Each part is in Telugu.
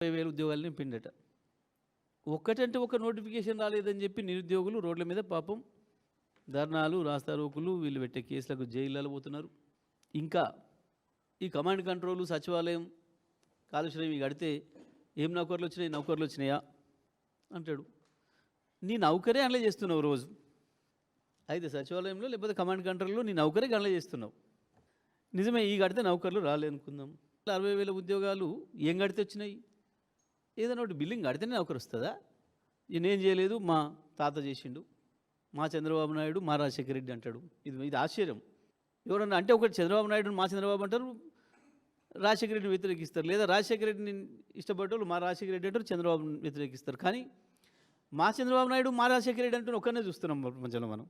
20,000 ఉద్యోగాలు నింపిండట. ఒక్కటంటే ఒక నోటిఫికేషన్ రాలేదని చెప్పి నిరుద్యోగులు రోడ్ల మీద పాపం ధర్నాలు, రాస్తారోకులు, వీళ్ళు పెట్టే కేసులకు జైళ్ళలో పోతున్నారు. ఇంకా ఈ కమాండ్ కంట్రోలు, సచివాలయం, కాలుష్యం ఇవి కడితే ఏం నౌకర్లు వచ్చినాయి, నౌకర్లు వచ్చినాయా అంటాడు. నీ నౌకరే అనలే చేస్తున్నావు రోజు. అయితే సచివాలయంలో లేకపోతే కమాండ్ కంట్రోల్లో నీ నౌకరే గనలే చేస్తున్నావు. నిజమే, ఈ కడితే నౌకర్లు రాలే అనుకుందాం. 60,000 ఉద్యోగాలు ఏం కడితే వచ్చినాయి? ఏదైనా ఒకటి బిల్డింగ్ కడితేనే నౌకరు వస్తుందా? నేనేం చేయలేదు, మా తాత చేసిండు, మా చంద్రబాబు నాయుడు, మా రాజశేఖర రెడ్డి అంటాడు. ఇది ఆశ్చర్యం. ఎవరన్నా అంటే ఒకటి చంద్రబాబు నాయుడు మా చంద్రబాబు అంటారు, రాజశేఖర రెడ్డిని వ్యతిరేకిస్తారు. లేదా రాజశేఖర రెడ్డిని ఇష్టపడ్డోళ్ళు మా రాజశేఖర రెడ్డి అంటారు, చంద్రబాబుని వ్యతిరేకిస్తారు. కానీ మా చంద్రబాబు నాయుడు, మా రాజశేఖర రెడ్డి అంటూ ఒక్కనే చూస్తున్నాం ప్రపంచంలో మనం.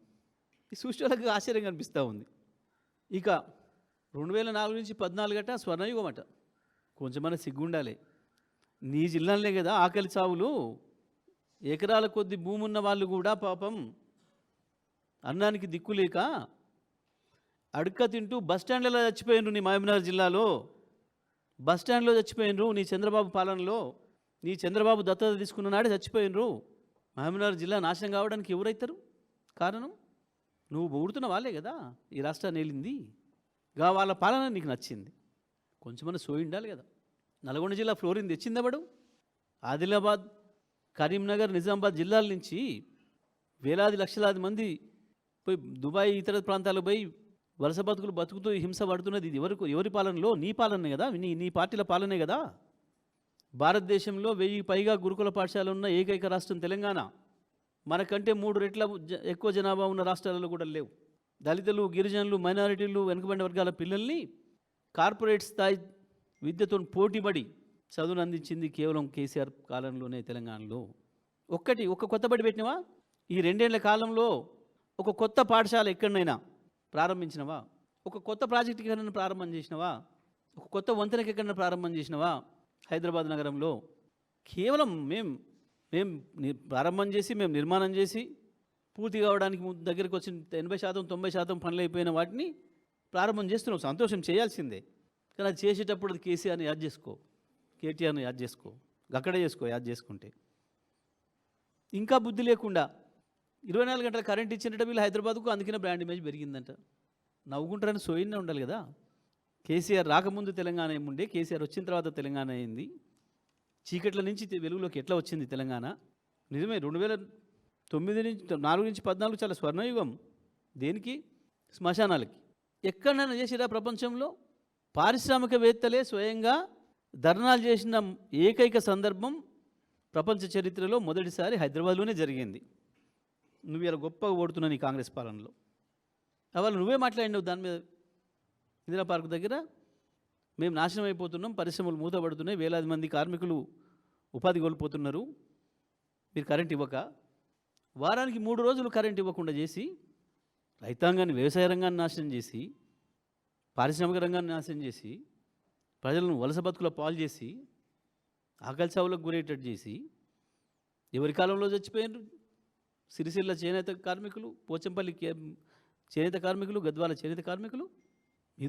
ఈ సృష్టి వాళ్ళకి ఆశ్చర్యంగా అనిపిస్తూ ఉంది. ఇక 2004 నుంచి 14 అట స్వర్ణయుగం అట. కొంచెమన్నా సిగ్గుండాలి. నీ జిల్లాలనే కదా ఆకలి చావులు. ఎకరాల కొద్ది భూమి ఉన్న వాళ్ళు కూడా పాపం అన్నానికి దిక్కులేక అడుక్క తింటూ బస్టాండ్లలో చచ్చిపోయినరు. నీ మహబూబ్నగర్ జిల్లాలో బస్టాండ్లో చచ్చిపోయినరు. నీ చంద్రబాబు పాలనలో, నీ చంద్రబాబు దత్తత తీసుకున్న నాడే చచ్చిపోయినరు. మహబూబ్నగర్ జిల్లా నాశనం కావడానికి ఎవరైతారు కారణం? నువ్వు పొగుడుతున్న వాళ్ళే కదా ఈ రాష్ట్రాన్ని వెళ్ళింది. వాళ్ళ పాలన నీకు నచ్చింది. కొంచెమన్నా సోయి ఉండాలి కదా. నల్గొండ జిల్లా ఫ్లోరిన్ తెచ్చిందెవడు? ఆదిలాబాద్, కరీంనగర్, నిజామాబాద్ జిల్లాల నుంచి వేలాది లక్షలాది మంది పోయి దుబాయ్, ఇతర ప్రాంతాలకు పోయి వలస బతుకుతూ హింస పడుతున్నది ఇది ఎవరి పాలనలో? నీ పాలనే కదా, నీ పార్టీల పాలనే కదా. భారతదేశంలో 1000 పైగా గురుకుల పాఠశాలలు ఉన్న ఏకైక రాష్ట్రం తెలంగాణ. మనకంటే 3 రెట్ల ఎక్కువ జనాభా ఉన్న రాష్ట్రాలలో కూడా లేవు. దళితులు, గిరిజనులు, మైనారిటీలు, వెనుకబడిన వర్గాల పిల్లల్ని కార్పొరేట్ స్థాయి విద్యతో పోటీపడి చదువును అందించింది కేవలం కేసీఆర్ కాలంలోనే తెలంగాణలో. ఒక కొత్త బడి పెట్టినవా? ఈ 2 ఏళ్ల కాలంలో ఒక కొత్త పాఠశాల ఎక్కడైనా ప్రారంభించినవా? ఒక కొత్త ప్రాజెక్ట్ ఎక్కడైనా ప్రారంభం చేసినవా? ఒక కొత్త వంతెనకి ఎక్కడైనా ప్రారంభం చేసినవా? హైదరాబాద్ నగరంలో కేవలం మేము ప్రారంభం చేసి, మేము నిర్మాణం చేసి పూర్తి కావడానికి దగ్గరికి వచ్చిన 80% 90% పనులు అయిపోయిన వాటిని ప్రారంభం చేస్తున్నావు. సంతోషం, చేయాల్సిందే. కానీ అది చేసేటప్పుడు అది కేసీఆర్ని యాద్ చేసుకో, కేటీఆర్ని యాద్ చేసుకో, అక్కడే చేసుకో. యాద్ చేసుకుంటే ఇంకా బుద్ధి లేకుండా 24 గంటల కరెంట్ ఇచ్చినట్టు వీళ్ళు హైదరాబాద్కు అందుకనే బ్రాండ్ ఇమేజ్ పెరిగిందంట. నవ్వుకుంటారని సోయినే ఉండాలి కదా. కేసీఆర్ రాకముందు తెలంగాణ ఏముండే, కేసీఆర్ వచ్చిన తర్వాత తెలంగాణ అయింది. చీకట్ల నుంచి వెలుగులోకి ఎట్లా వచ్చింది తెలంగాణ? నిజమే, 2009 నుంచి 4 నుంచి 14 చాలా స్వర్ణయుగం. దేనికి? శ్మశానాలకి. ఎక్కడైనా చేసిరా ప్రపంచంలో? పారిశ్రామికవేత్తలే స్వయంగా ధర్నాలు చేసిన ఏకైక సందర్భం ప్రపంచ చరిత్రలో మొదటిసారి హైదరాబాద్లోనే జరిగింది. నువ్వు ఇలా గొప్పగా ఓడుతున్నావు నీ కాంగ్రెస్ పాలనలో. అవాళ నువ్వే మాట్లాడినావు దాని మీద. ఇందిరా పార్క్ దగ్గర మేము నాశనం అయిపోతున్నాం, పరిశ్రమలు మూతపడుతున్నాయి, వేలాది మంది కార్మికులు ఉపాధి కోల్పోతున్నారు, మీరు కరెంట్ ఇవ్వక. వారానికి 3 రోజులు కరెంట్ ఇవ్వకుండా చేసి, రైతాంగాన్ని, వ్యవసాయ రంగాన్ని నాశనం చేసి, పారిశ్రామిక రంగాన్ని నాశనం చేసి, ప్రజలను వలస బతుకుల పాలు చేసి, ఆకలి చావులకు గురయ్యేటట్టు చేసి, ఎవరి కాలంలో చచ్చిపోయినారు? సిరిసిల్ల చేనేత కార్మికులు, పోచంపల్లి చేనేత కార్మికులు, గద్వాల చేనేత కార్మికులు. ఈ